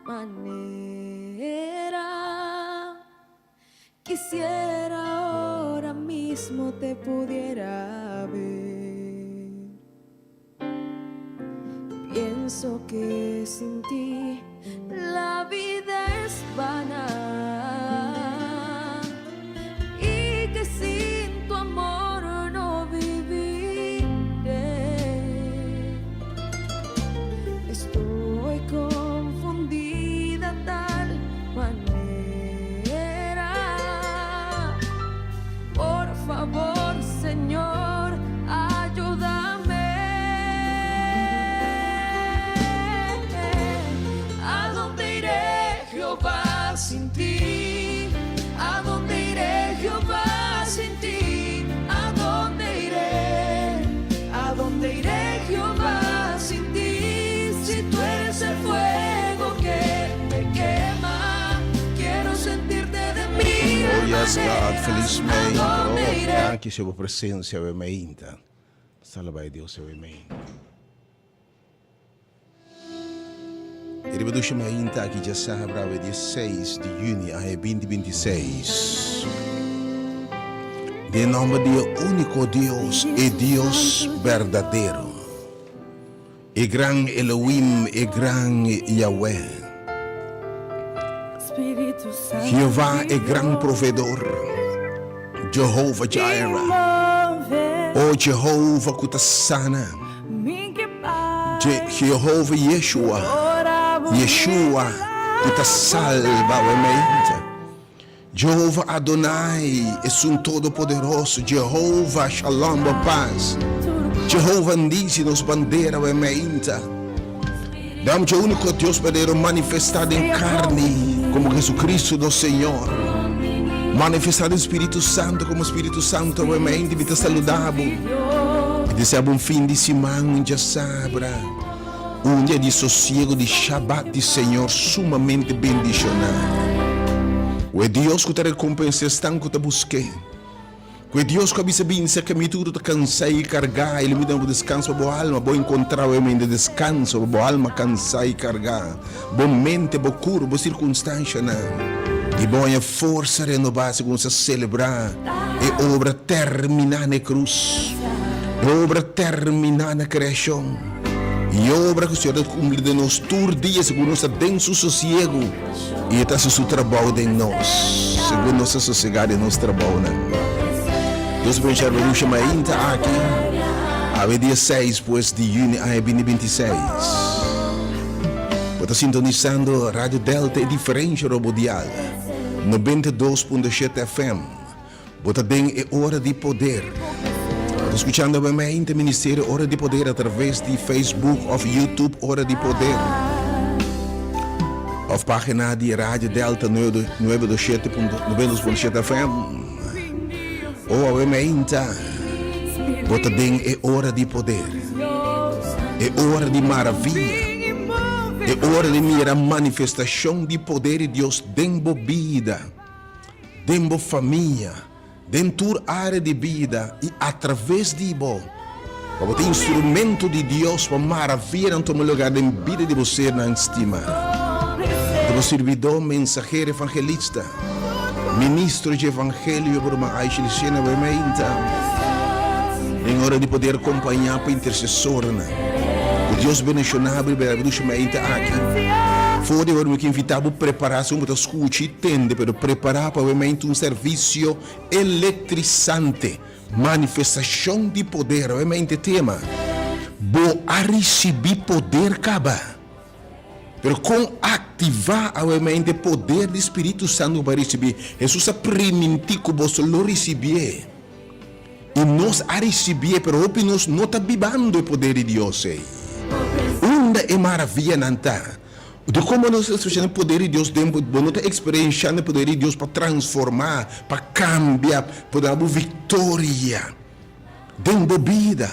manera. Quisiera ahora mismo te pudiera ver. Pienso que sin ti la vida es vana y que sin tu amor no viviré. Estoy confundida tal manera. Por favor, Señor, ayúdame. ¿A dónde iré, Jehová, sin ti? ¿A dónde iré, Jehová, sin ti? ¿A dónde iré? ¿A dónde iré, Jehová, sin ti? Si tú eres el fuego que me quema, quiero sentirte de mí. Oh yes, God, felizmente. Oh, grazie per la presenza veramente. Salve a Deus, amém. Ripetuci mai aqui Djasabra, dia 6 de Yuni, 2026. De nome do único Deus e Deus verdadeiro. E gran Elohim, e gran Yahweh. Jeová é gran provedor. Jehovah Jireh. O Jehovah Kutasana. Jehovah Yeshua. Yeshua que salva veramente. Jehová Adonai é um todo-poderoso. Jehová Shalom, a paz. Jehová diz nos bandeira veramente. Damos o único Deus verdadeiro manifestado em carne, como Jesus do Senhor. Manifestado em Espírito Santo, como Espírito Santo veramente. Vida saudável. E desejo fim de semana em Djasabra. Dia de sossego, de Shabbat de Senhor, sumamente bendicionado. O Deus que te recompensa está que te busquei. O Deus que avisa bem se que me tudo te cansar e carregar. Ele me dá um descanso para a alma. Vou encontrar o de descanso para a alma cansar e carregar. Boa mente, boa cura, boa circunstância. E boa força renovada segundo se celebrar. E obra terminar na cruz. E obra terminar na criação. E obra que o Senhor cumpre de nós todos os dias, segundo nosso denso sossego. E está seu trabalho de nós, segundo nossa sossegada e nosso trabalho. Deus bendiga o chama ainda aqui, a dia 6 pues, de junho a 2026. Você está sintonizando a Rádio Delta, é diferente Robodial, 92.7 FM. Você tem hora de poder. Escuchando obviamente Ministério Hora de Poder através de Facebook ou YouTube Hora de Poder. Ou página de Rádio Delta 92.7 FM. Ou obviamente você tem Hora de Poder. É hora de maravilha. É hora de mirar a manifestação de poder de Deus dentro da vida, dentro da família. Dentro da área de vida e através de você, para ter instrumento de Deus para maravilhar em todo lugar da vida de você na estima. Como servidor, mensageiro, evangelista, ministro de evangelho, Dr.Aishel, Isenia, em hora de poder acompanhar para intercessor. O Deus bendicionável, bendicionável aqui. Fora eu que invitava a preparação para escutar e tende para preparar para um serviço eletrizante, manifestação de poder, realmente tema. Vou a receber poder caba, pero com ativar realmente poder do Espírito Santo para receber. Jesus a permitir que você lo receber e nós a receber, pero hoje nós não está vivendo o poder de Deus. Onda é maravilha nanta. De como nós estamos o poder de Deus dentro, nós estamos experienciando o poder de Deus para transformar, para cambiar, para dar vitória dentro da vida.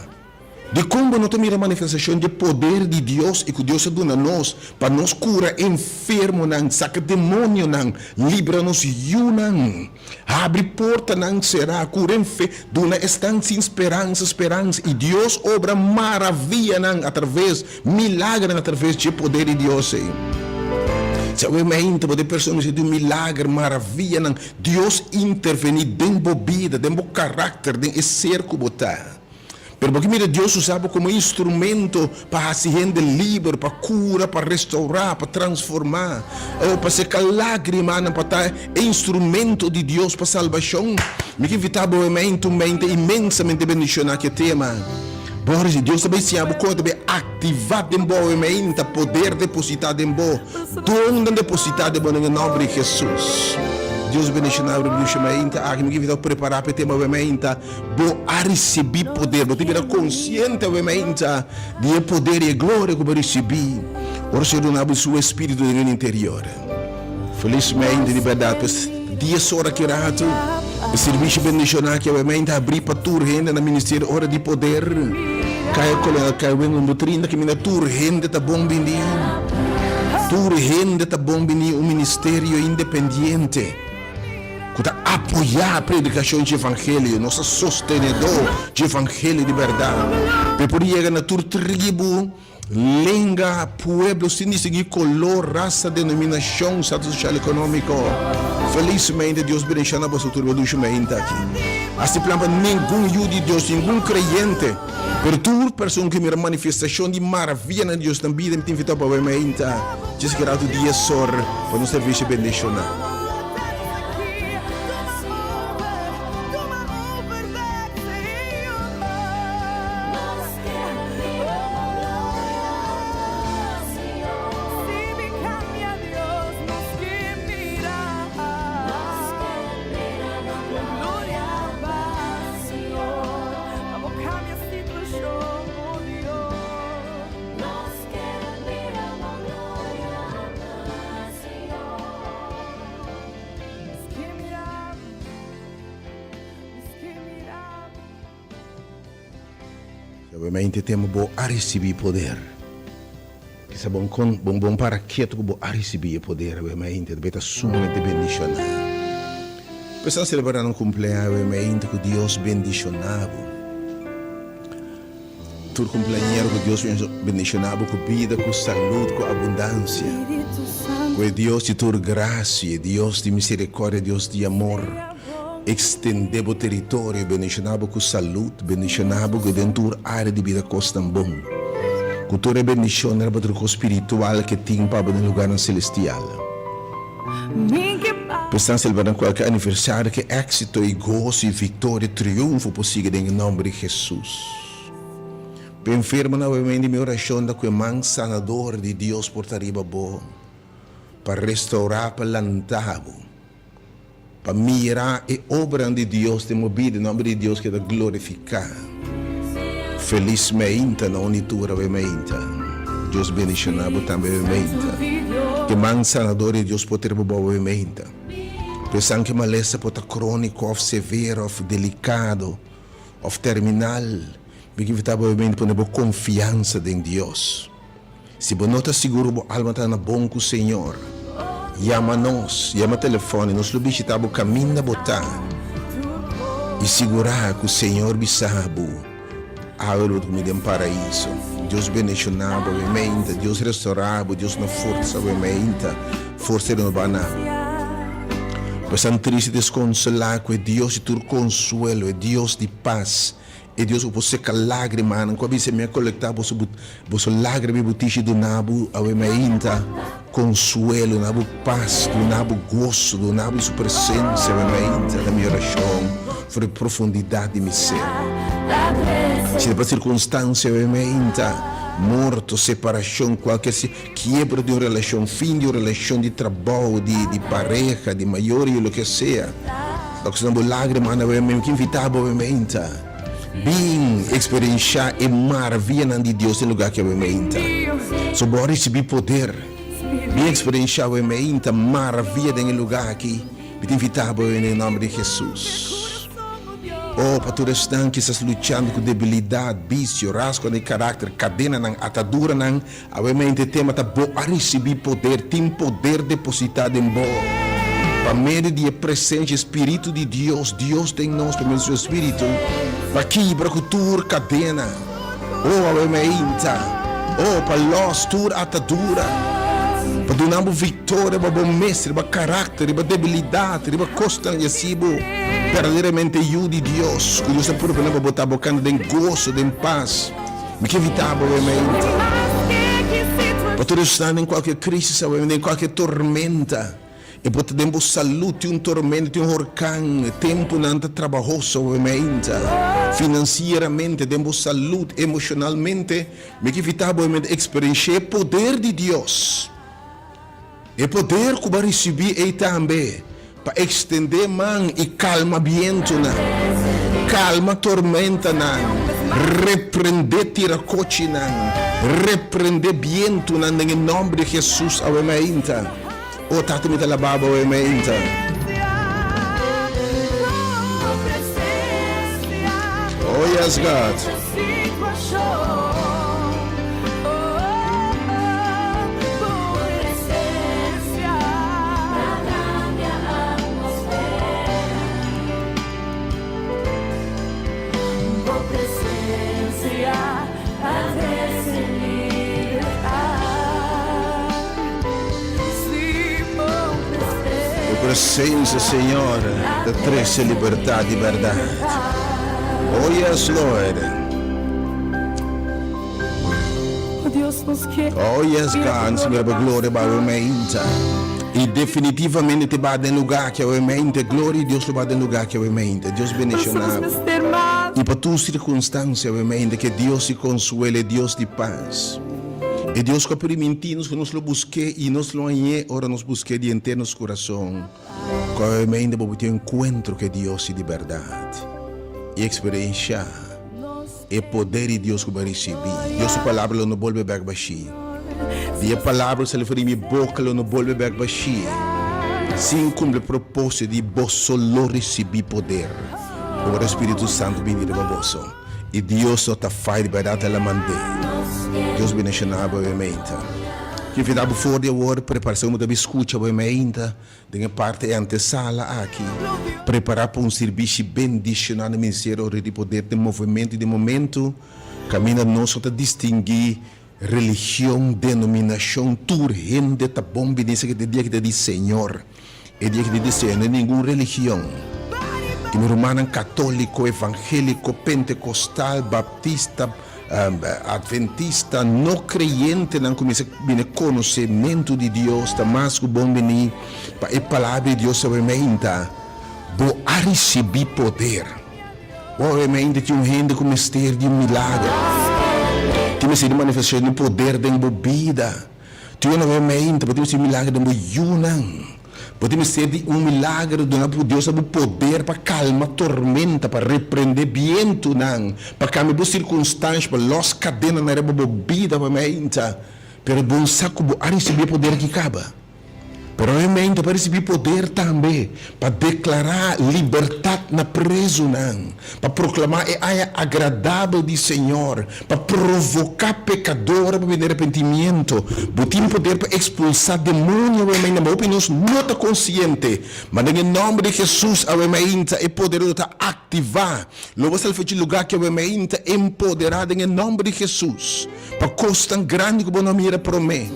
De como nós temos a manifestação de poder de Deus e que Deus dá a nós para nos curar enfermo, saca demônio, livra-nos Yuni, abre porta, será cura enfermo, dá estância, esperança e Deus obra maravilha através, milagre através do poder de Deus. Sabe, de pessoas de um milagre, maravilha, não. Deus intervenir dentro da vida, dentro do caráter, dentro do ser que botar. Pero porque mira, Deus usava como instrumento para fazer gente livre, para cura, para restaurar, para transformar, ou para secar lágrimas, para estar instrumento de Deus para salvação. Me invitava a mente imensamente bendicionar que tema. Bora de Deus também se abre também ativar em boa mente, poder depositado em boa, dom depositado em boa no nome de Jesus. Deus bendicionar o meu chamamento, a me invita a preparar para ter uma mente, vou a receber poder, vou ter consciente a mente de poder e glória que vou receber. Ora se donava o seu espírito no interior. Felizmente, de verdade, pois 10 horas que rato, o serviço bendicionar que a mente abrir para tu renda no ministério hora de poder. Cai uma doutrina que me dá tu renda tá bom bem, tu renda tá bom bem um ministério independente. Que apoiar a predicação de evangelho, nosso sostenedor de evangelho de verdade. Para poder chegar na tua tribo, língua, pueblo, sem seguir color, raça, denominação, status social e econômico. Felizmente, Deus bendiga a vossa turma do chamamento aqui. Assim, para nenhum judo de Deus, nenhum crente, pero tu pessoa que mira manifestação de maravilha na Deus também, me invita para o chamamento. Diz que era o dia sor, para nos serviço bendicionar. Obviamente temos a receber poder. Que é bom para que tu a receber poder, obviamente, deve estar sumamente bendicionado. Pessoal celebrando um cumpleaños, obviamente, que Deus bendicionava. Tu cumpleaños que Deus bendicionava com vida, com saúde, com abundância. Com Deus de tua graça, Deus de misericórdia, Deus de amor. Extender o território, bendicionava com saúde, bendicionava com dentro da área de vida costa bom. Cultura bendição era para o espiritual que tinha para o lugar celestial. Estão celebrando qualquer aniversário que êxito e gozo e vitória e triunfo possível em nome de Jesus. Para enfermo novamente minha oração da que mão sanador de Deus portaria bom para restaurar, para lantar, para mirar e obra de Deus, de movida em nome de Deus que é glorificar. Felizmente na unitura, obviamente. Deus bendicionado também, obviamente. Que man sanador de Deus pode ter boa, obviamente. Pensando que maleza pode estar crônico, ou severo, ou delicado, ou terminal. Porque está, obviamente, para ter confiança em Deus. Se você não está seguro, a alma está na bom com o Senhor. Chama-nos, chama o telefone, nos visita o caminho da botar e segurar que o Senhor bisabo abre comida em paraíso. Deus bendicionava, obviamente, Deus restaurava, Deus na força, obviamente, força renovada. Passando triste, desconsolar, que é Deus de todo consuelo, é Deus de paz. E Deus o seca lágrima, não cobi se me colectar você lágrima butiche do nabo, obviamente, consuelo, nabo paz, do nabo gosto, do nabo sua presença, obviamente, da minha oração, por profundidade de meu ser. Se para circunstância, obviamente, morto, separação, qualquer quebra de uma relação, fim de uma relação de trabalho, de pareja, de maior e o que seja. A questão da lágrima, obviamente, que invitava, obviamente, bem experienciar a maravilha de Deus no lugar que obviamente. So, bora receber poder, bem experienciar, obviamente, a maravilha no lugar aqui, me invitava em nome de Jesus. Oh, para todos estão que estão lutando com debilidade, vício, rasgo de caráter, cadena, atadura, obviamente, tema tá bom a receber poder, tem poder depositado em boa. Para meio de presença, Espírito de Deus, Deus tem nós, pelo seu Espírito, para quebrar cultura, cadena, oh, obviamente, oh, para nós, toda atadura, para dar vitória, para bom mestre, para caráter, para debilidade, para constância, verdadeiramente ajude Deus, que Deus está procurando para botar bocando de gozo, de paz, me que evitar, obviamente. Para todos estar em qualquer crise, em qualquer tormenta, e para ter saúde, tormento, huracão, tempo não está trabalhoso, obviamente. Financeiramente, temos saúde, emocionalmente, me que evitar, obviamente, experienciar o poder de Deus. E poder que vai receber aí também, para estender mão e calma viento, calma tormenta, repreender tiracoche, repreender viento, em nome de Jesus, obviamente. O tato me la baba, obviamente. Oh yes, God. Presença, Senhor, da trece liberdade e verdade. Oh yes, Lord. Oh yes, God, Senhor, para glória para o mente. E definitivamente te vai dar lugar que é o mente. Glória a Deus te vai dar lugar que é o mente. Deus bendicionado. E para tua circunstância, o mente, que Deus se consuele, Deus de paz. E Deus que permitir-nos que nos lo busque e nos lo anhe, ora nos busque de inteiro nosso coração. Realmente vamos ter um encontro que Deus de verdade. E experienciar o poder de Deus que vai receber. Deus palavra não volve back baixi. E a palavra se lhe minha boca não volve back baixi. Sim, como o propósito de vos solo receber poder. O Espírito Santo vem de você. E Deus só está faz de verdade ela mantém. Deus bendicionado, obviamente. Que vida fora de agora, preparação da escuta, obviamente. Da parte antessala aqui. Preparar para um serviço bendicionado no ministério de poder, de movimento e de momento. Caminha nós para distinguir religião, denominação, tur, gente, tá bom, bendice que te dia que te diz Senhor. E dia que te diz Senhor, não é nenhuma religião. Que meu irmão católico, evangélico, pentecostal, baptista, adventista, não crente, não começa a conhecimento de Deus, tá mais que bom venir para a palavra de Deus obviamente, vou receber poder. Obviamente que um gente com mistério de um milagre, que me se manifestação do poder da embobida, tu obviamente pode ser milagre da Yuni. Podemos ser de um milagre donado por Deus, o poder para calmar tormenta, para repreender viento, para cambiar circunstâncias, para los cadenas na bebida, pero bom saco a receber poder que acaba. Pero realmente para receber poder também, para declarar liberdade na preso, para proclamar a área agradável do Senhor, para provocar pecador para vir arrependimento, botar poder para expulsar demônio, na minha opinião, não está consciente, mas em nome de Jesus, é poderoso para ativar, logo se ele fez lugar que é empoderado em nome de Jesus, para coisa tão grande que não mira para mim.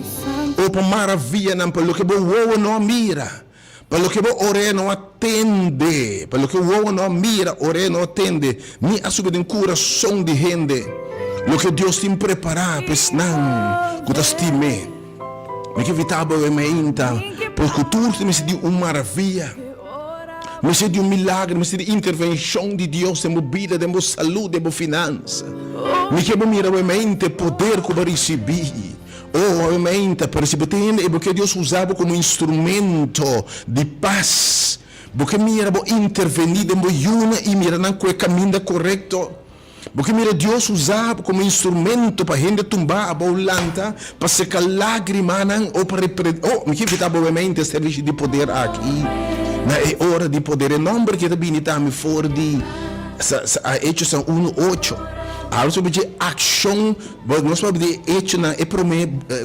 Ou para maravilha, não, para o que o não mira, para o que o ore não atende, para o que o não mira, ore não atende, nem a subir em coração de gente, o que Deus tem preparado, pois não, que você tem, me que evitar porque tudo tem sido uma maravilha, me sido um milagre, me sido intervenção de Deus, em vida, em saúde, em finança, me que mira poder que vai receber. Obviamente, porque Deus usava como instrumento de paz. Porque mira, intervenir em Yuni e mira não é o caminho correto. Porque mira, Deus usava como instrumento para a gente tumbar a bolanta, para secar lágrimas, ou para repreender. Me que estava obviamente serviço de poder aqui. Na hora de poder, não porque também está fora de Hechos 1:8. Alors sobre de ação, nós vamos de hecho na é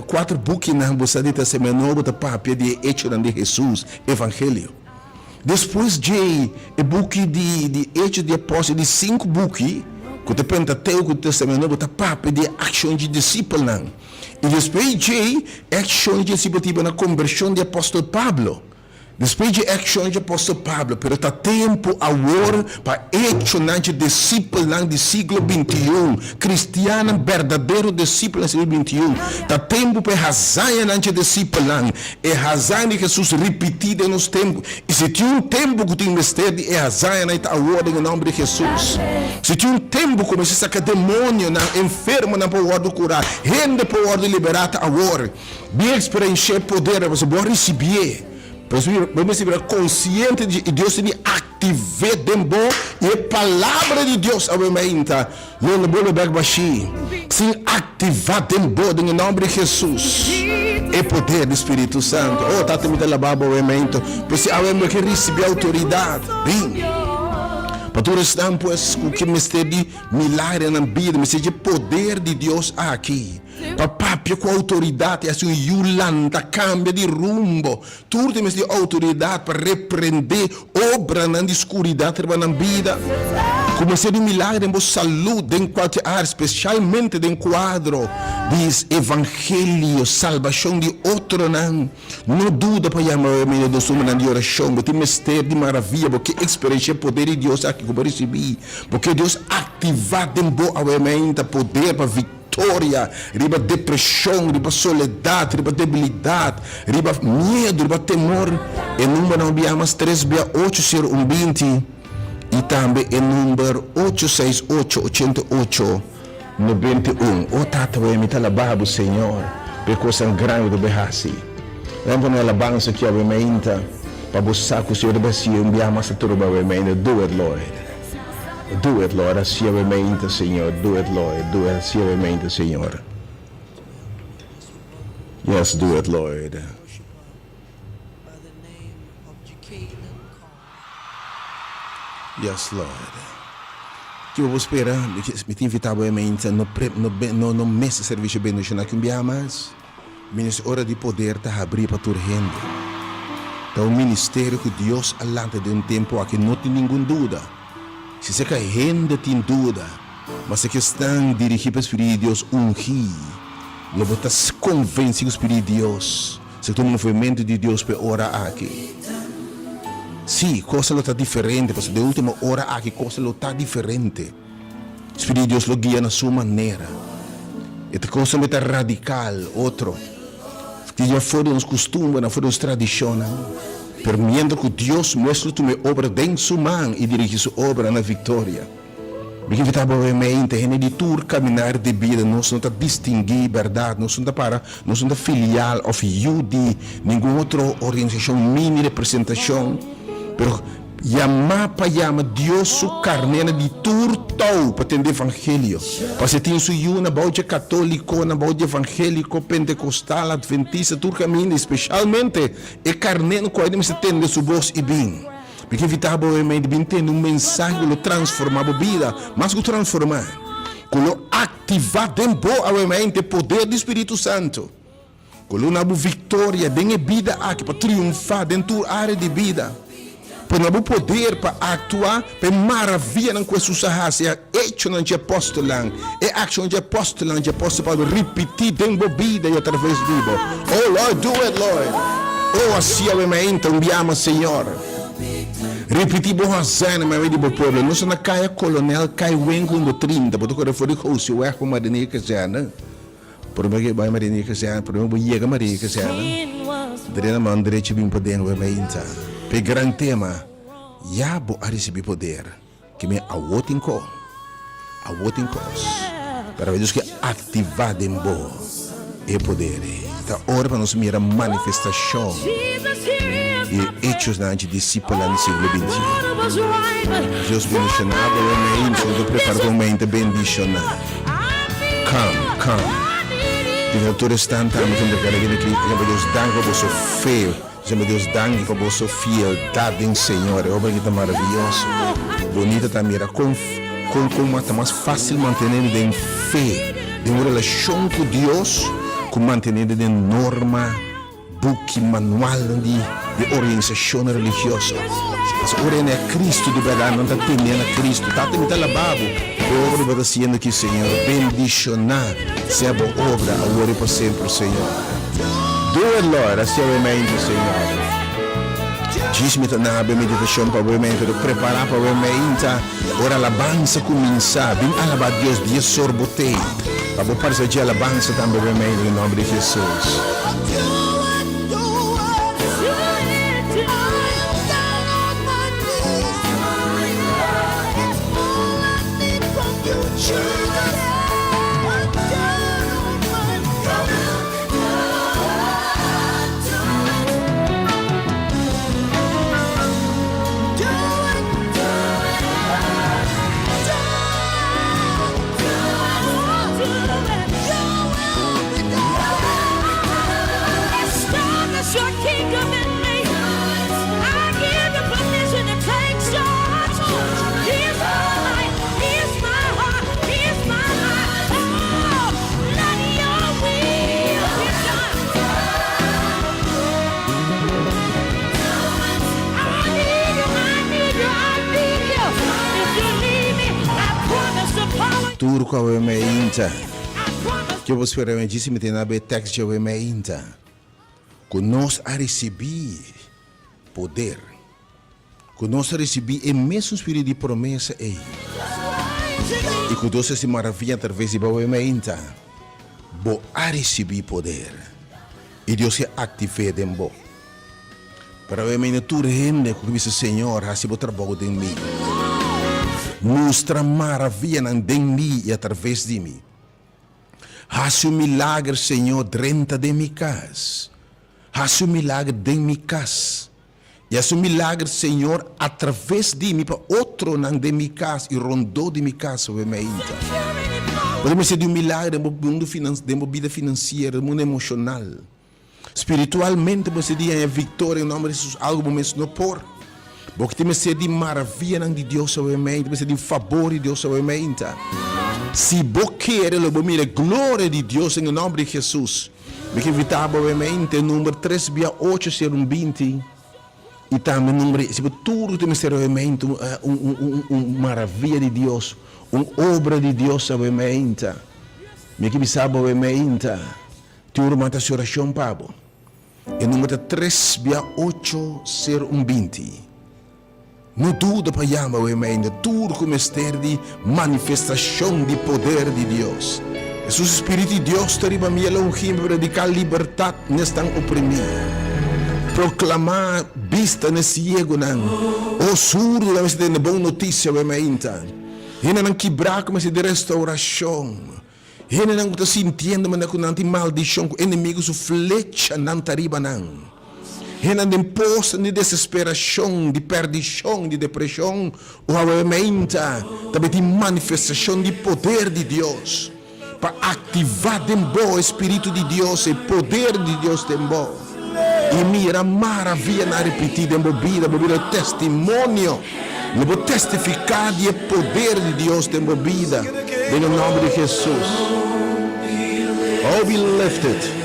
4 books na você de semana bota papel de hecho de Jesus, Evangelho. Depois de book de hecho de apóstolo de 5 books, que o Pentateuco do Testamento Novo está papo de ação de discípulo. E depois de ação de discípulo tipo na conversão de apóstolo Pablo. Depois de ação de apóstolo Pablo, pero está tempo agora para acionar de discípulo do século 21, cristiano verdadeiro discípulo do século 21. Está tempo para razão de discípulo, é razão de Jesus repetida nos tempos. E se tinha tempo que tem mistério, é razão de agora em nome de Jesus. Se tinha tempo que você saca demônio, enfermo, não pode curar, gente pode liberar agora. Bem experiência poder, você pode receber. Vamos ser consciente de Deus tem ativar dentro e a palavra de Deus aumenta. Não vou beber baixi. Sim, ativar dentro em nome de Jesus. É poder do Espírito Santo. Oh, tá te me dando a baba aumenta. Porque aumenta que receber autoridade. Bem. Para todos estão pois com que mistério de milagre na vida, mas seja poder de Deus aqui. Papapia com autoridade, assim, Yolanda cambia de rumbo. Tudo temos de autoridade para repreender obra na escuridade na vida. Comecei de milagre em saúde, em qualquer área, especialmente em quadro de evangelho, salvação de outro não. Não duda para chamar o meio do sumo de oração, porque tem mistério de maravilha, porque experiência o poder de Deus aqui como recebi, porque Deus ativar em boa aumenta poder para vitória, riba depressão, riba soledade, riba debilidade, riba medo, riba temor. E número não biamas 3680120 e também em número 8688891. O tata vai imitar a barba, Senhor, porque são grande do berrasi. Lembra na alabança que aumenta para buscar o Senhor da Cia, biamas a turba aumenta. Do it, Lord. Do it, Lord. Assim aumenta, Senhor. Do it, Lord. Do it. Assim aumenta, Senhor. Yes, do it, Lord. Yes, Lord. Que eu vou esperar, me te invitar obviamente no mês de serviço bem nacional que mais. Ministério hora de poder tá abrir para toda gente. Tá um ministério que Deus alanta de um tempo aqui não tem nenhuma dúvida. Se você quer gente tem dúvida, mas se questão dirigir para o Espírito de Deus ungir, eu vou estar convencido do Espírito de Deus. Se tem um movimento de Deus para orar aqui. Sim, coisa está diferente, porque de última hora aqui coisa está diferente. O Espírito de Deus lo guia na sua maneira. Esta coisa é radical, outro. Que já fora dos costumes, não fora dos tradições. Permitindo que Deus mostre sua obra dentro de sua mão e dirige sua obra na vitória. Porque está obviamente a de tur caminhar de vida, não se está distinguir verdade, não se está para, não se está filial ou de nenhuma outra organização, mini representação. Pero llama Deus su carneira de turtão para atender evangelho. Para se tem su Yuna, baude católico, na baude evangélico, pentecostal, adventista, tur caminho, especialmente é carneiro que ele se atende su voz e bem. Porque evitava obviamente bem tendo um mensagem que transformava a vida, mas que transformar, que ativar dentro obviamente o poder do Espírito Santo. Que uma vitória dentro da vida aqui para triunfar dentro da área de vida. Para não poder para atuar para maravilha não com Jesus é hecho não de apóstolo é ação de apóstolo para repetir dentro da vida e através do vivo. Oh Lord, do it, Lord. Oh assim obviamente enviamos Senhor. Repetir boa cena mas de povo não só na caia colonel cai wengo no 30 porque agora foi o seu é como marinha que já né por que vai marinha que já por que vai chegar marinha que já né drena mandre te bem poder obviamente. Pe grande tema, já vou receber poder, que me awotin cos, para ver que ativar de boa é poder. Então, ora para nós mirar manifestação e hechos na discípula no século 21. Deus bendicionado, amém. Deus prepara o momento bendicionado. Come. Diretor estanta, mas não quero que Deus dá para você feio. Senhor Deus, dangue para a sua fialdade em Senhor. É obra que está maravilhoso. Bonita também. Com está mais fácil manter em fé. De uma relação com Deus, com manter em norma, book, manual de organização religiosa. Mas ora é Cristo de verdade, não está temendo a Cristo. Está temendo a babo. obra que está sendo aqui, Senhor. Bendicionar se a boa obra, agora e para sempre, Senhor. Do it, Lord, assim é o momento, Senhor. Diz-me na meditação para o momento, preparar para o momento. Ora, a alabança começar. Bem, alabar Deus, dia sorbotei. Para o parceiro de alabança também, o momento, em nome de Jesus. Tudo com a meinta. Que eu vou esperar me disse me tem na texto de a meinta. Que nós a receber poder. Que nós a receber o mesmo espírito de promessa aí. E que Deus se maravilha através de a meinta. Bo a receber poder. E Deus se ative em bo. Para a meinta tu rende com o Senhor a se botar trabalho em mim. Mostra maravilha em mim e através de mim. Faz um milagre, Senhor, dentro de minha casa. Faz um milagre dentro de minha casa. E faz um milagre, Senhor, através de mim para outro não de minha casa e rondou de minha casa. Podemos ser de um milagre no mundo financeiro, vida financeira, no mundo emocional. Espiritualmente, você diz a vitória em nome de Jesus, algo mesmo não por. Porque tem que ser de maravilha de Deus obviamente, tem que ser de favor de Deus obviamente. Se você quer, eu mira glória de Deus em nome de Jesus. Me que evitar obviamente número 3/8 ser 20 e também número se tudo tem que ser obviamente maravilha de Deus, obra de Deus obviamente. Me que sabe obviamente. Tu mata a oração Pablo. E número 3/8 ser 20. Não tudo para chamar o emenda, tudo como mistério de manifestação de poder de Deus. Jesus Espírito de Deus está riba minha longe para predicar liberdade nesta oprimido. Proclamar vista nesse cego não. O surdo mas tem boa notícia o emenda. E não quebrar como se de restauração. E não está sentindo mas não tem maldição, inimigos o flecha não está riba não. E não tem posto de desesperação, de perdição, de depressão, ou aumenta também de manifestação de poder de Deus, para ativar de bom o Espírito de Deus, o poder de Deus de bom. E mira maravilha na repetida, embobida testemunho, eu vou testificar de poder de Deus de embobida, em nome de Jesus. Oh, be lifted.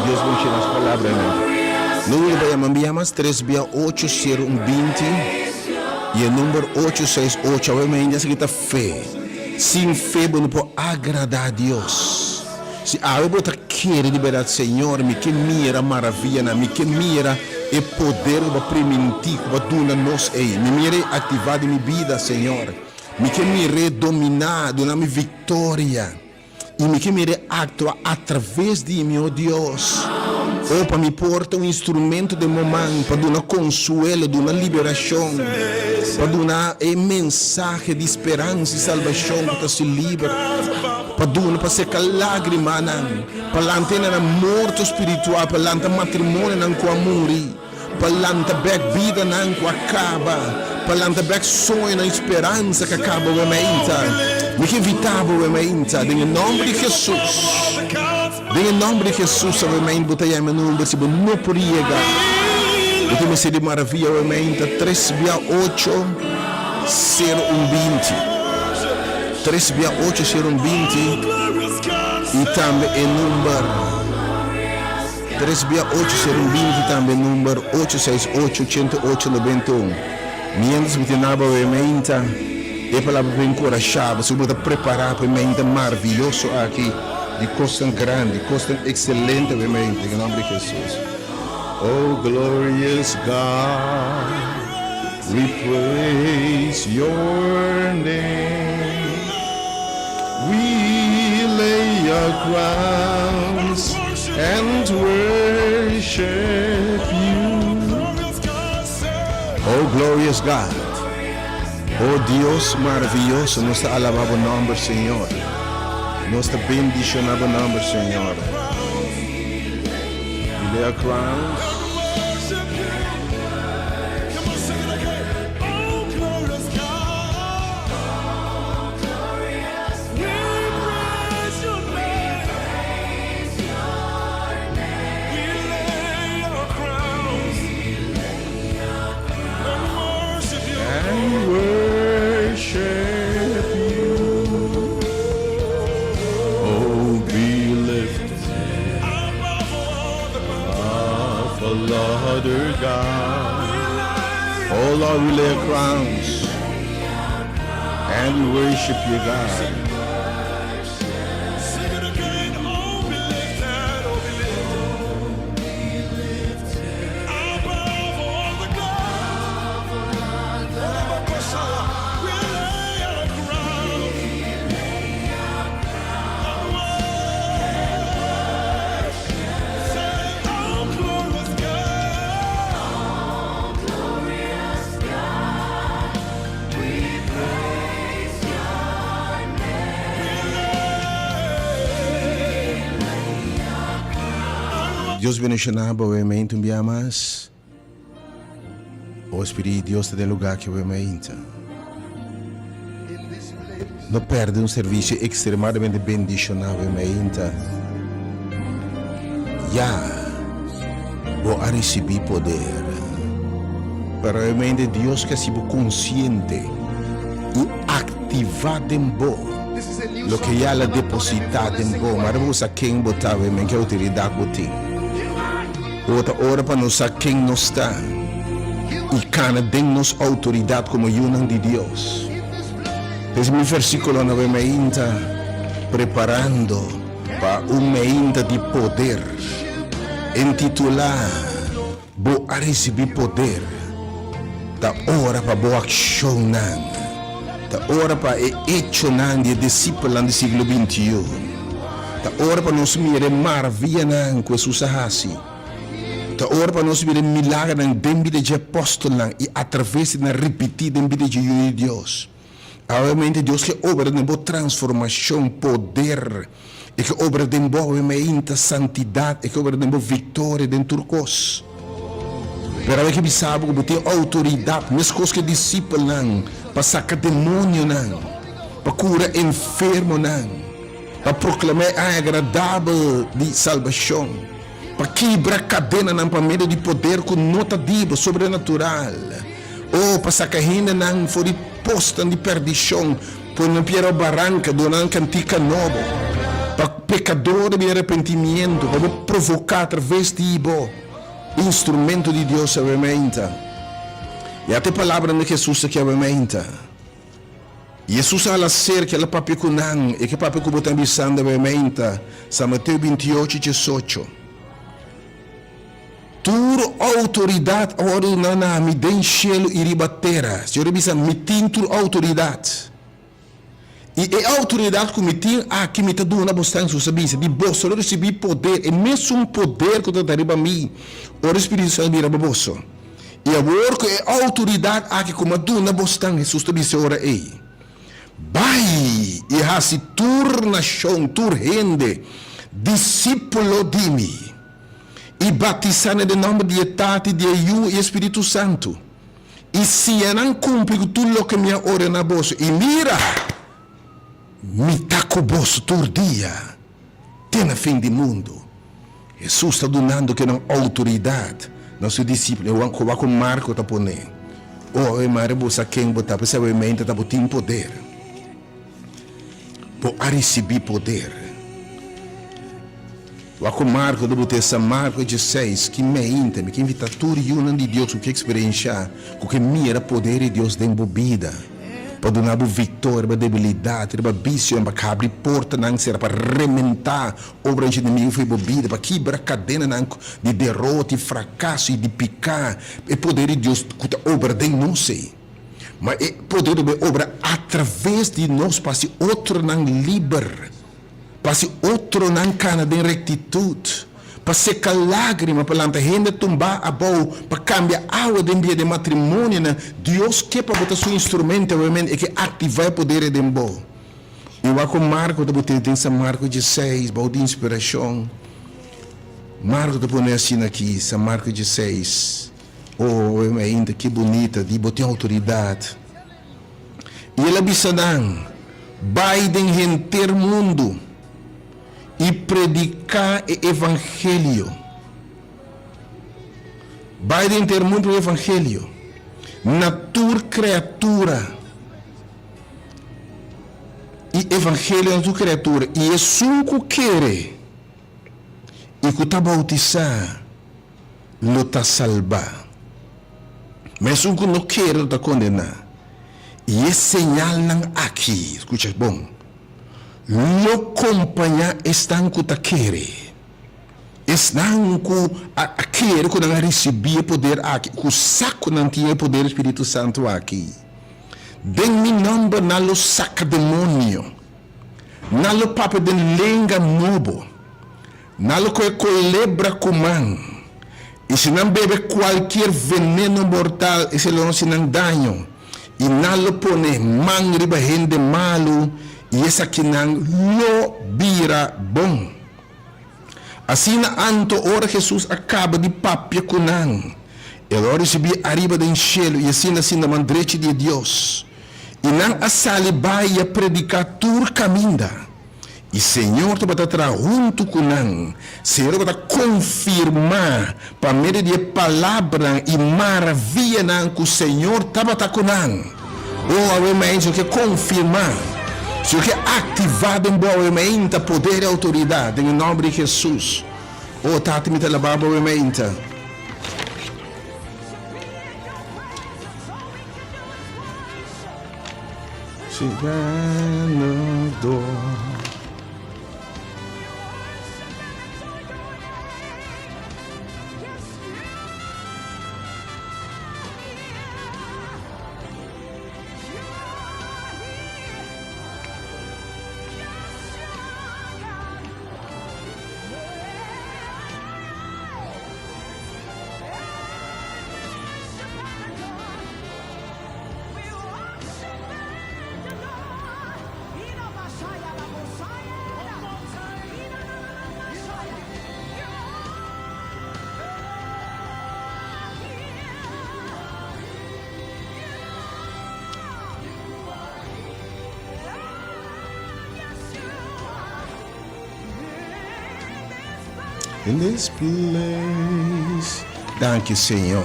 Deus me enche nas palavras, número vai mandar mais 3/8 ser 20 e o número 868 é uma ainda seguida fé. Sem fé não pode agradar a Deus. Se a eu botar querer liberar Senhor, me que mira maravilha, me que mira e poder para permitir para donar nós aí, me mira ativar de minha vida, Senhor, me que mira dominar, donar minha vitória. E me que me atua através de mim, oh Deus. Ou para me portar instrumento de momento, para dar consuelo, dar liberação, para dar mensagem de esperança e salvação que se libera, para secar lágrimas, para lançar na morte espiritual, para lançar matrimônio não com amor, para lançar vida não com acaba, para lançar sonho na esperança que acaba o momento. Me que evitável obviamente, em nome de Jesus. Em nome de Jesus, obviamente, botei a meu número, se não podia chegar. Eu tenho sido de maravilha, obviamente, 3/8 ser 20. 368 e também em número 368 também número 868-8891. Mientras me tenaba obviamente e palavra bem encorajada, se você preparar para mente maravilhoso aqui, de costa grande, costa excelente obviamente, em nome de Jesus. Oh glorious God, we praise your name. We lay our crowns and worship you. Oh glorious God, oh Dios maravilloso, nos alabamos o nome, Senhor. Nos bendicionamos o nome, Senhor. We lay our crowns. Lord God, oh Lord, we lay our crowns and we worship you, God. Sing it again, oh be lifted, above all the gods. We lay our crowns and worship. Say, oh glorious Deus bendicionar obviamente mais. O Espírito de Deus tem lugar que obviamente não perde um serviço extremadamente bendicionado obviamente. Já vou receber poder para obviamente Deus que seja consciente e ativado em bom lo que já é depositado em bom, mas você quem botar obviamente que a autoridade botar. Outra hora para nós quem não está e cana de-nos autoridade como Yuni de Deus. Esse meu versículo novamente preparando para momento de poder intitular vou receber poder da hora para boa ação da hora para hecho de discípulo do século 21 da hora para nós mirar maravilha com Jesus assim. Da hora para nós ver milagre na vida de apóstolo e através da repetida vida de Yuni de Deus. Obviamente Deus que obra de boa transformação, poder, e que obra de boa santidade, e que obra de boa vitória dentro do cos. Pero que sabe que tem autoridade, mesmo coisas que discípulo para sacar demônio para curar enfermo para proclamar a agradável de salvação. Para quebrar cadena para meio de poder com nota diva sobrenatural. Ou para sacar ainda não for posta de perdição por uma piedra barranca do uma cantica nova. Para pecador de arrependimento, para provocar através de instrumento de Deus obviamente. E até palavra de Jesus que obviamente. Jesus ela ser que ela papi kunan e que papi kubotan bisanda obviamente. São Mateus 28:18. Tur autoridade ora me den cielo e ribatera. Se eu bisa me tin tur autoridade. E a autoridade que me tin que me tá dando na bostante sabia de bosso eu recebi poder e mesmo um poder que tá riba mim. O Espírito Santo mira bosso. E agora que a autoridade que como dando na bostante Jesus te disse ora ei. Vai e hasi tur nação tur rende discípulo de mim. E batizando em nome de Tati, de Yuni e Espírito Santo. E se eu não cumprir tudo o que me ora na bolsa, e mira, me taco bolso todo dia, tem na fim do mundo. Jesus está dando que não autoridade, nosso discípulo, eu vou com Marco está pondo. Oh, eu Maria bolsa quem botar, para saber mente está botando poder. para receber poder. O marco do Butessa, marco 16, que me íntimo, que invita tudo Yuni de Deus, que experienciar, que mira poder de Deus dentro da vida. Para dar vitória, para debilidade, para vício, para abrir porta, para rementar obra de inimigo, foi bebida, para quebrar cadena de derrota, de fracasso e de picar. É poder de Deus que obra de nós, mas é poder de obra através de nós, para se outro não livre, para se outro não cana de rectitude. Para secar lágrimas, para lançar renda tumbar a boa, para cambiar água de dia de matrimônio, Deus quer para botar seu instrumento, é que ativar o poder de boa. E o marco de botar dentro marco 16, boa de inspiração. Marco de pôr assim aqui, essa marco 16. Oh, ainda que bonita, de botar autoridade. E ele abisadão, Biden renter mundo e predicar o evangelho. Biden ter muito o evangelho. Natura criatura. E evangelho é natura criatura. E é sunco querer. E que está bautizar, lo está salvar. Mas sunco não quer, lo está condenar. E é sinal não aqui. Escuta, bom. Lo acompanhar estão que ta querer. Estão que querer que não receber poder aqui. Que o saco não tinha poder Espírito Santo aqui. Den mi nome na lo saca demônio. Na lo papo de lenga nobo. Na lo que colebra comum. E se não bebe qualquer veneno mortal, esse não se não danho. E na lo pone mangriba gente malo. E essa que não lo vira bom. Assim na anto ora Jesus acaba de papia com não. Ele ora recebi arriba do cielo e assim na mandrete de Deus. E não a salibai a predicar tur caminda. E Senhor te bata tra junto com não. Senhor bata confirmar para meio de palavra e maravilha não que o Senhor te bata com não. Oh, amém, que confirmar. Se que ativado em boa mente, poder e autoridade, em nome de Jesus. Oh, tati me teleba boa mente. Chegando dor. In this place. Danke, Senhor.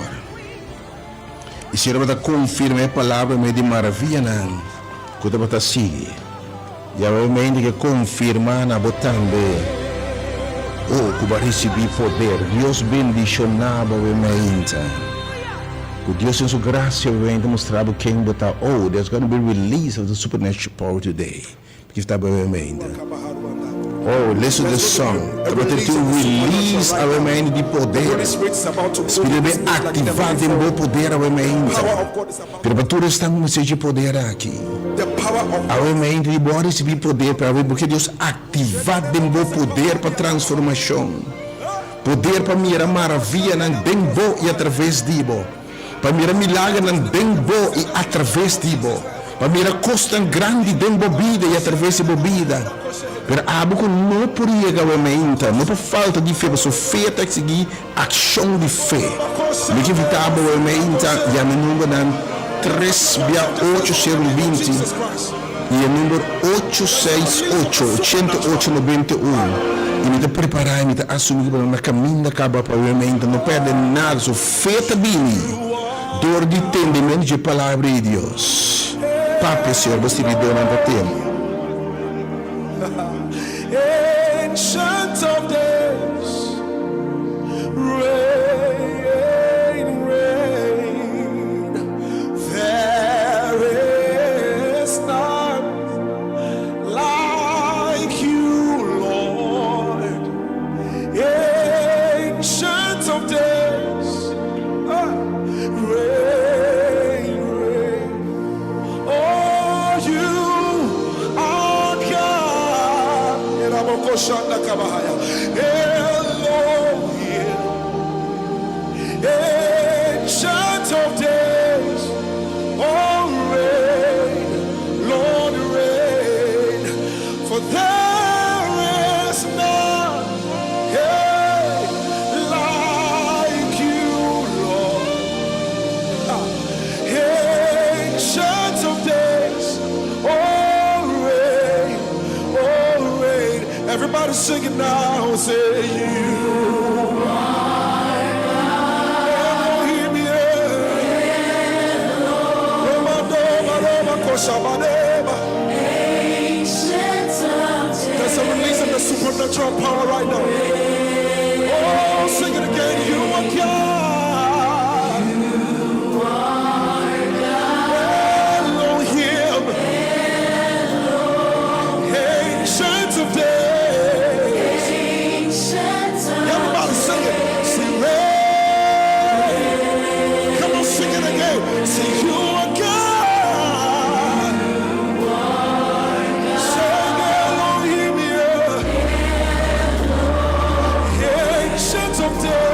E se você confirma a palavra de maravilha, não. Quando você sigue. E a mente que confirma na botando. Oh, que vai receber poder. Deus bendicionava a mente. Que Deus em sua graça vai demonstrar quem botar. Oh, there's going to be release of the supernatural power today. Porque está bem a mente. Oh, listen to the song. About to release our mind de poder. Espírito bem ativado em bom poder our mind. Criatura está com de poder aqui. Our mind de bom receber poder para ver porque Deus ativado em bom poder para transformação. Poder para mirar maravilha não bem bom e através de bom. Para mirar milagre não bem bom e através de bom. Para mirar costa grande dentro da bebida e através da bebida. Pero algo não por mente, não por falta de fé, mas a fé tem que seguir ação de fé. Me que evitar a mente, e a número 36820 e a número 868-8891. E me preparar, me assumir para na caminho da caba para a mente, não perde nada, sua fé está bem. Dor de entendimento de palavra de Deus. Papai, Senhor, você me deu nada tempo. days. Reign, reign. Oh, you are God. Elohim, Ancient of days. Oh, reign, Lord, reign. For there is none like you, Lord. Ancient of days. Oh, reign. Everybody sing it now. Say you. There's a release in the supernatural power right now. Oh, sing it again. You are God. You are God. Elohim. Ancient of days. Everybody sing it. Sing reign. Come on, sing it again. Say you are God. Ancient of days.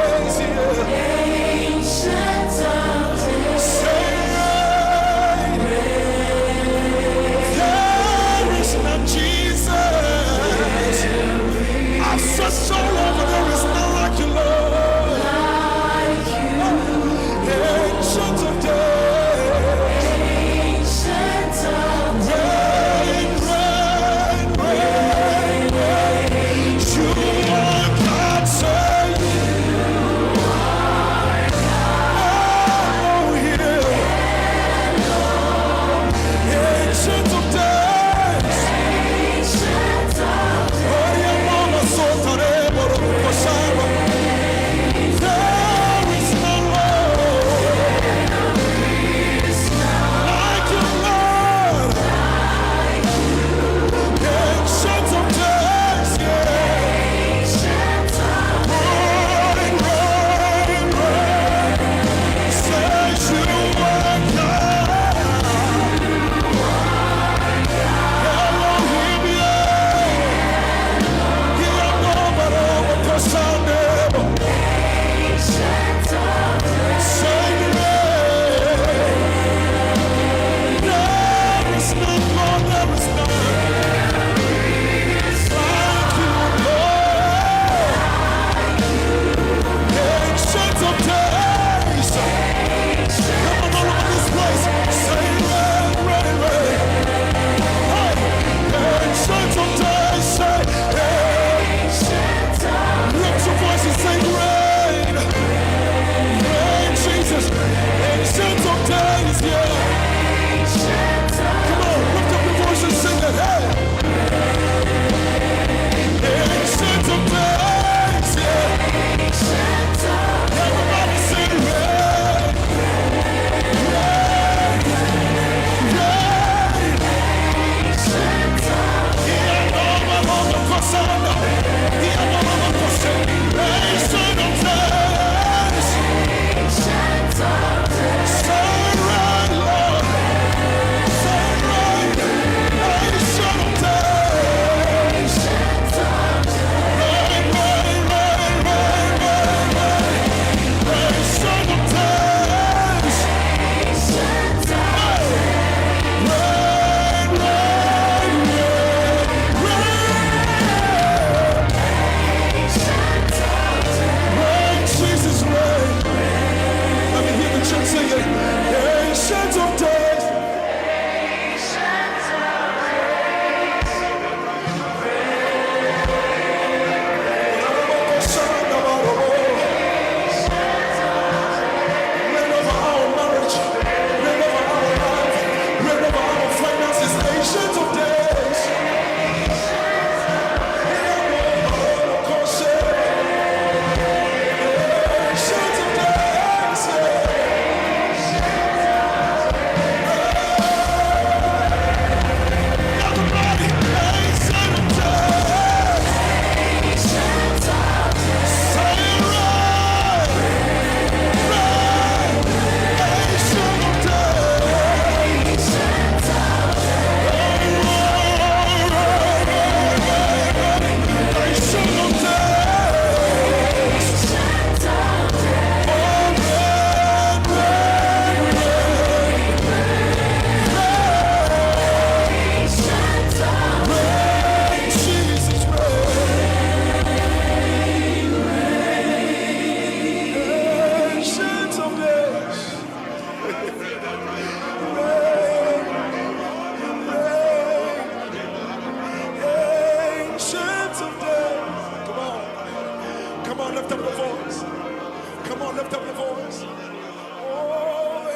Oh,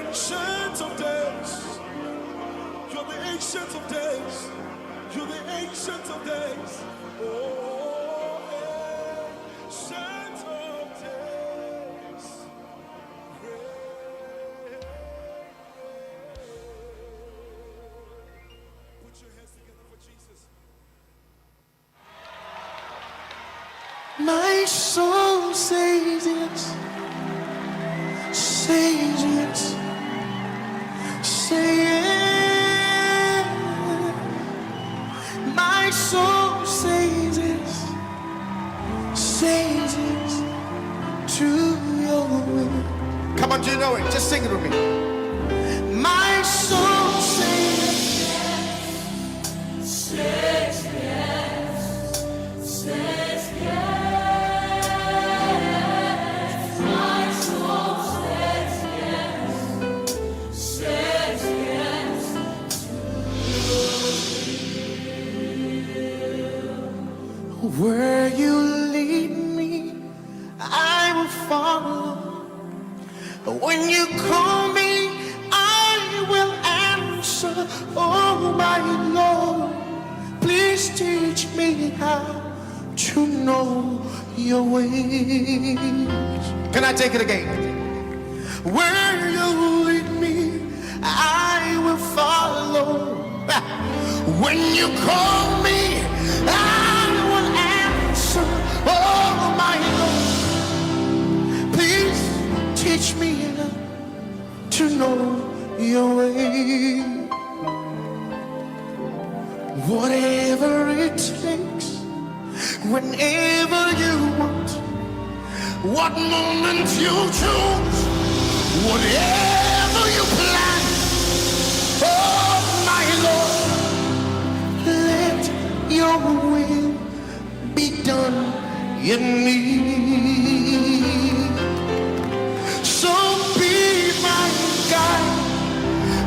ancient of days. You're the ancient of days. You're the ancient of days. Oh, ancient of days. Put your hands together for Jesus. My soul says yes. Says yes. Say yes. My soul says yes. Says yes to your will. Come on, do you know it? Just sing it with me. My soul says yes. Says yes. Says yes. My soul says yes. Says yes to you. Where you lead me, I will follow. When you call me, I will answer. Oh my Lord, please teach me how to know your ways. Can I take it again? Where you lead me, I will follow. When you call me, I will answer. Oh my Lord, please teach me to know your way. Whatever it takes, whenever you want, what moment you choose, whatever you plan. Oh my Lord, let your will be done in me. So be my guide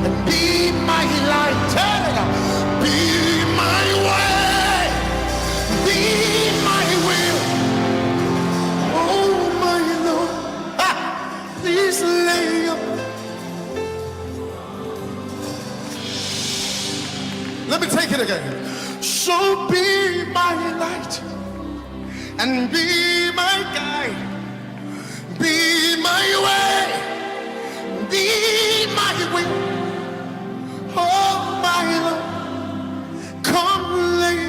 and be my light. Be my way, be my will. Oh my Lord, please lay your. Let me take it again. So be my light and be my guide. Be my way, be my will. Oh my Lord, come lay.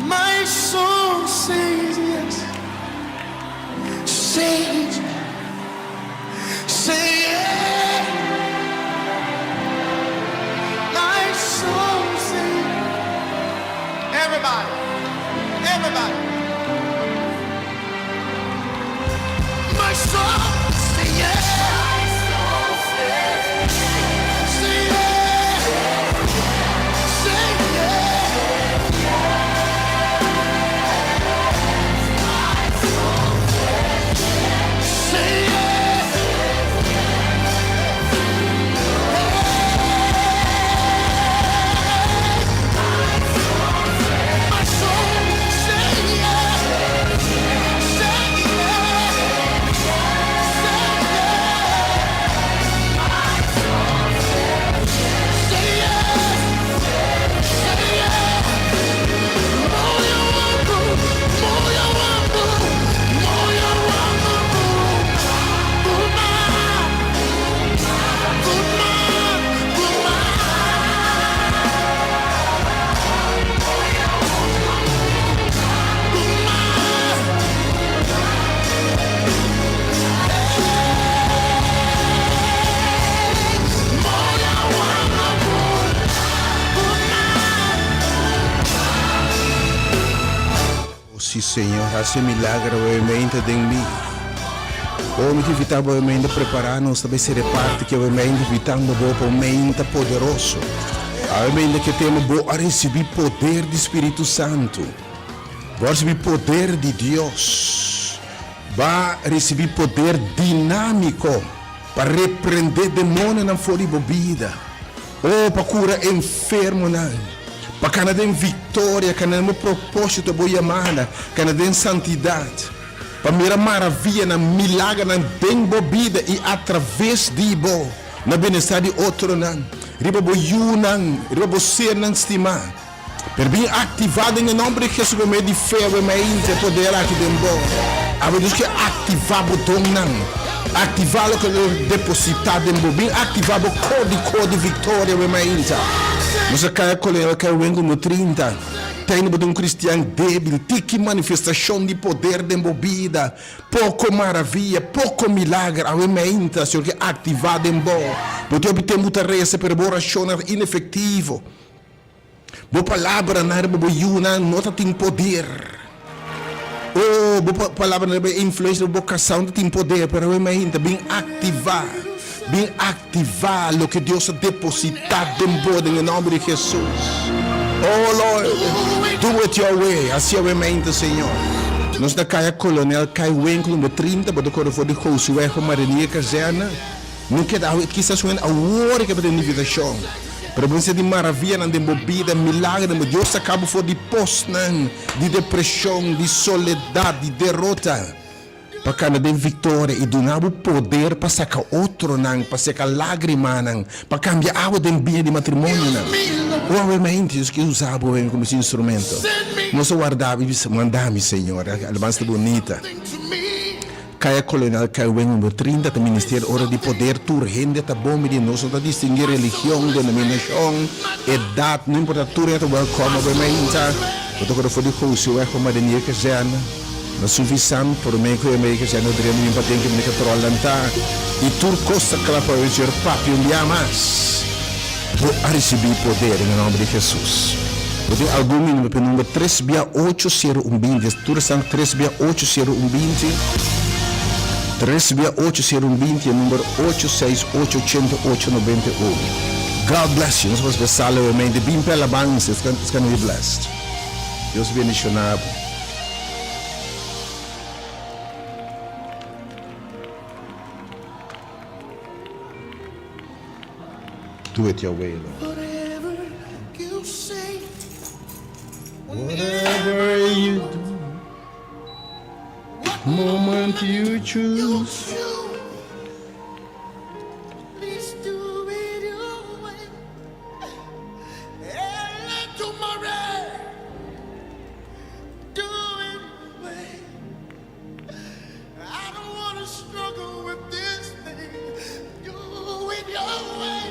My soul says yes. Says, say yes. My soul says. Everybody, everybody. My soul say yes. My soul says say yes. Say yes. My soul says yes. Say yes. My soul say yes. Say Sim, Senhor, hace milagre ovviamente em mim. Oh, me invitava ovviamente a preparar-nos também ser parte que ovviamente invitando para um mente poderoso. Ovviamente que temos a receber poder do Espírito Santo. Vai receber poder de Deus. Vai receber poder dinâmico para repreender demônios na fora de bebida. Oh, para curar enfermo, para Canadá vitória, Canadá propósito boa chamada, Canadá santidade. Para mira maravilha, na milagre, na bem bobida e através de bo, na bem-estar de outro não. Riba bo Yuni, riba bo ser não estimar. Per bem ativado em nome de Jesus, me de fé, me inte poder aqui dentro. Ave Deus que ativar o dom não, ativar o que depositar dentro, bem ativar o código vitória, me inte. Mas a cara colega que vem como 30, tem um cristiano débil, tique manifestação de poder de movida, pouco maravilha, pouco milagre, a me inte, senhor que ativar dentro. Porque obter muita reza per oração inefetivo. Boa palavra na boa Yuni, nota tem poder. Oh, boa palavra na influência boa canção tem poder, pero eu me bem ativar o que Deus depositar dentro em nome de Jesus. Oh Lord, do it your way, assim eu me Senhor. Nós da caia colonial cai o número 30, para o for de Josué com Maria Casena, não queda quizás uma hora que para meditação. Para você de maravilha, de movida, milagre, Deus acaba for de post, de depressão, de soledade, de derrota. Para Canadá vitória e donar o poder para sacar outro, para sacar lágrima, para cambiar água de ambiente de matrimônio. Obviamente, isso que usava como esse instrumento. Nós guardávamos, mandamos, Senhor, a alabança bonita. Caia colonial, caia o número 30, do Ministério Hora de Poder, urgente, tá bom, nós não distinguir religião, denominação, idade, não importa, tudo é welcome, obviamente. Eu estou for de Josué com Maria Casena, na suficiente, por mim, que a Maria Casena, eu diria, não tem que me controlar, e tudo costa que ela pode dizer, papi, um dia mais, vou receber poder em nome de Jesus. Eu tenho algum mínimo, para o número 3680120, tudo são 3680120, 3680120 e número 8688891. God bless you. Nós vamos pensar levemente. Bem pela alabança. It's going to be blessed. Deus bendicionado. Do it your way, Lord. Whatever you say, Whatever you do, moment you choose. please do it your way. And let tomorrow do it way. I don't want to struggle with this thing. Do it your way.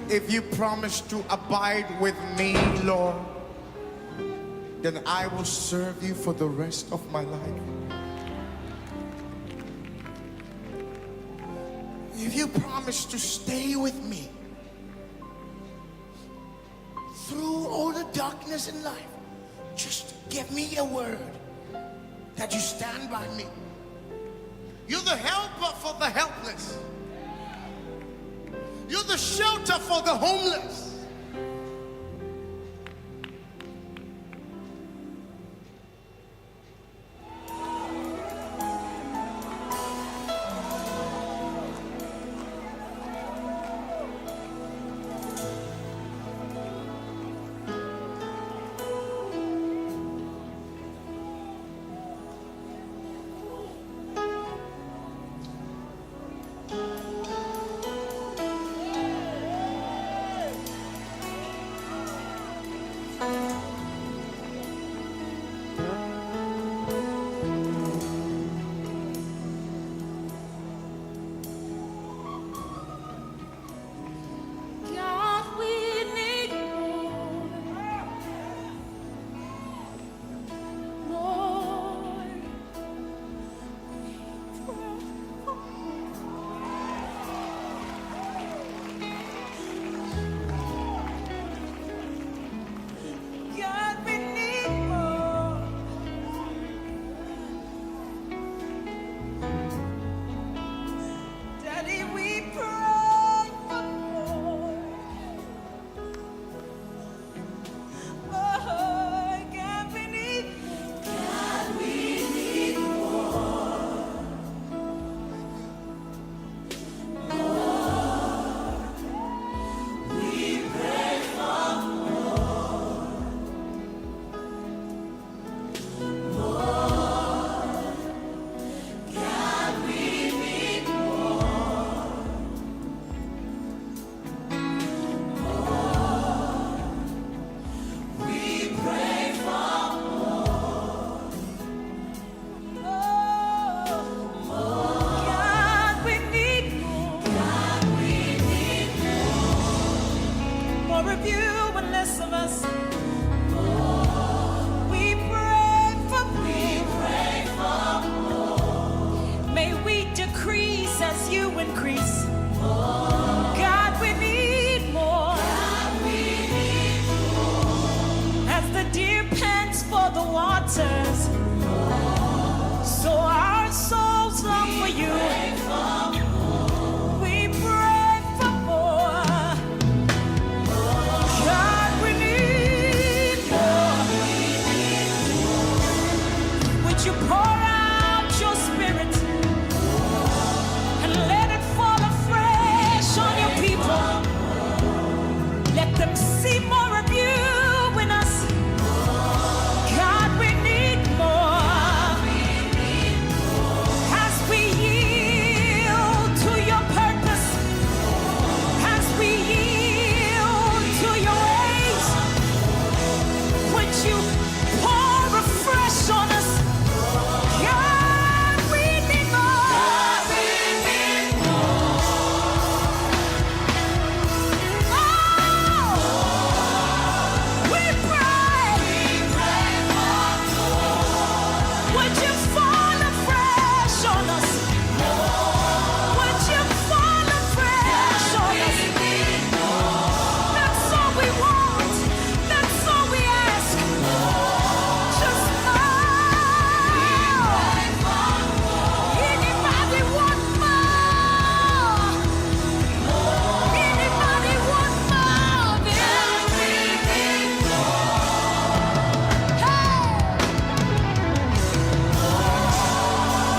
If you promise to abide with me, Lord, then I will serve you for the rest of my life. If you promise to stay with me through all the darkness in life, just give me a word that you stand by me. You're the helper for the helpless. You're the shelter for the homeless. God, we need more, God, we need more. Daddy, we pray for more. Oh, God, we need more. God, we need more. We pray for God, we need we pray for God, we need more. God, we need more of you and less of us. We pray for more. May we decrease as you increase. God, we need more. As the deer pants for the waters, so our souls long for you. We pray for more. God, we need more. Would you pour out your spirit and let it fall afresh on your people? Let them see more of you in us. God, we need more. As we yield to your purpose, as we yield to your ways, would you pour afresh on us? God, we need more. Oh, we pray. Would you fall afresh on us? Would you fall afresh on us? That's all we want. That's all we ask. Just more. Anybody want more? Anybody want more?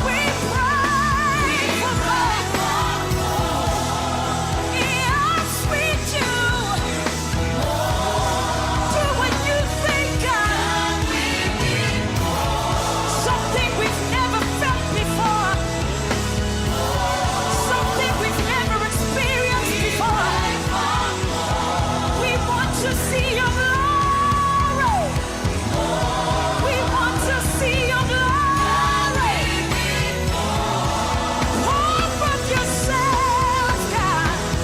We pray for more. Yes, we do. Do what you think, God. Something we've never felt before. Something we've never experienced before. We want to see your glory. We want to see your glory. Pour from yourself, God.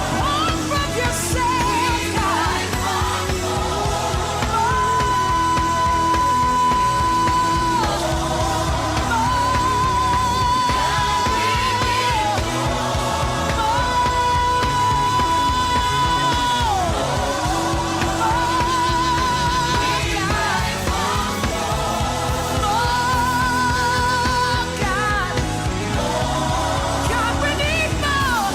Pour from yourself, God. God, we need more.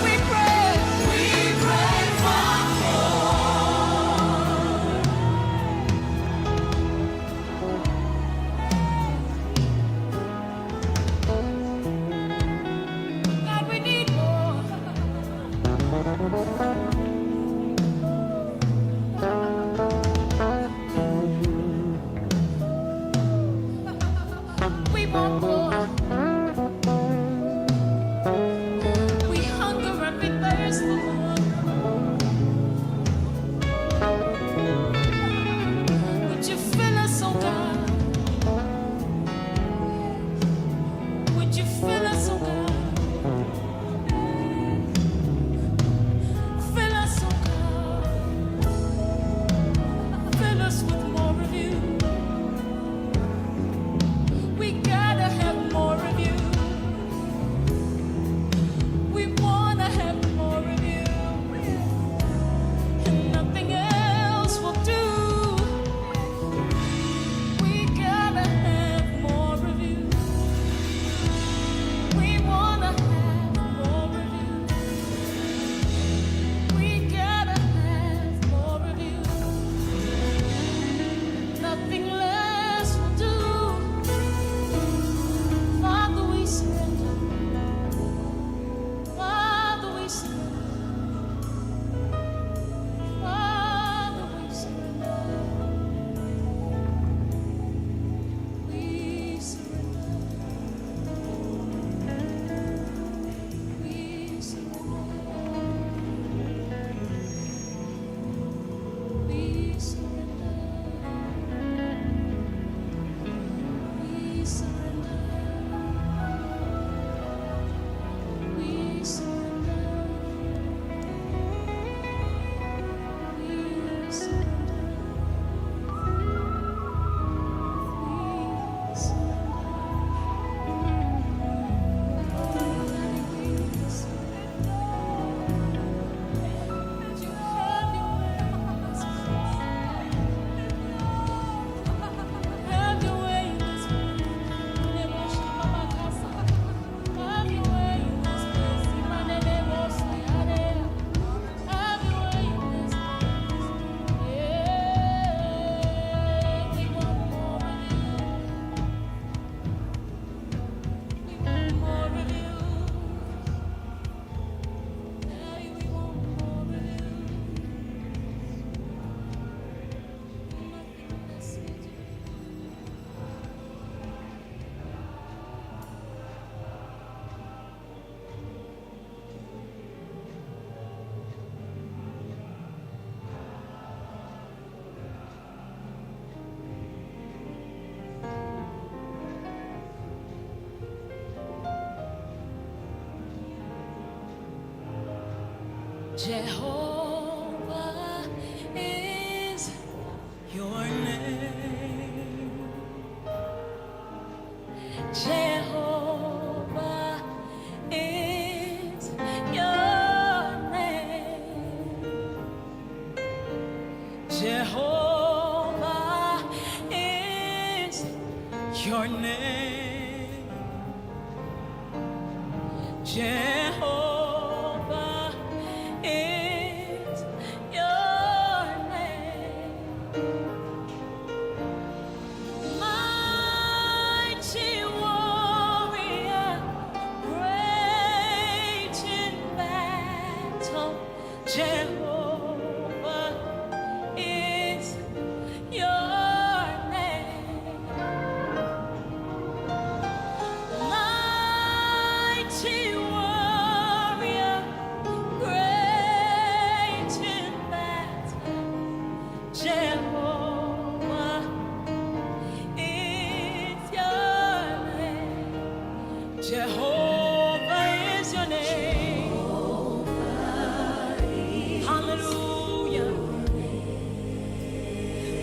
We pray for God, we need more. We want more. Jehovah is your name. Jehovah is your name. Jehovah is your name. Jehovah is your name. Mighty warrior, great in battle. Jehovah is your name. Mighty warrior, great in battle. Jehovah is your name. Jehovah is your name. Hallelujah.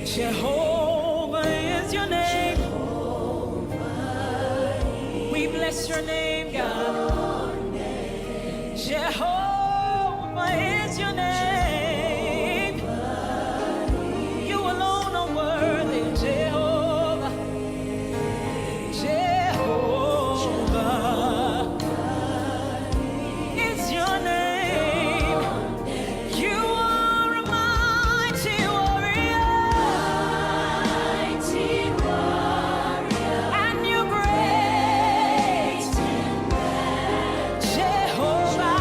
Jehovah is your name. We bless your name, God. Jehovah is your name. You alone are worthy, Jehovah. Jehovah is your name. You are a mighty warrior. And you're great. Jehovah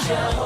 Jehovah.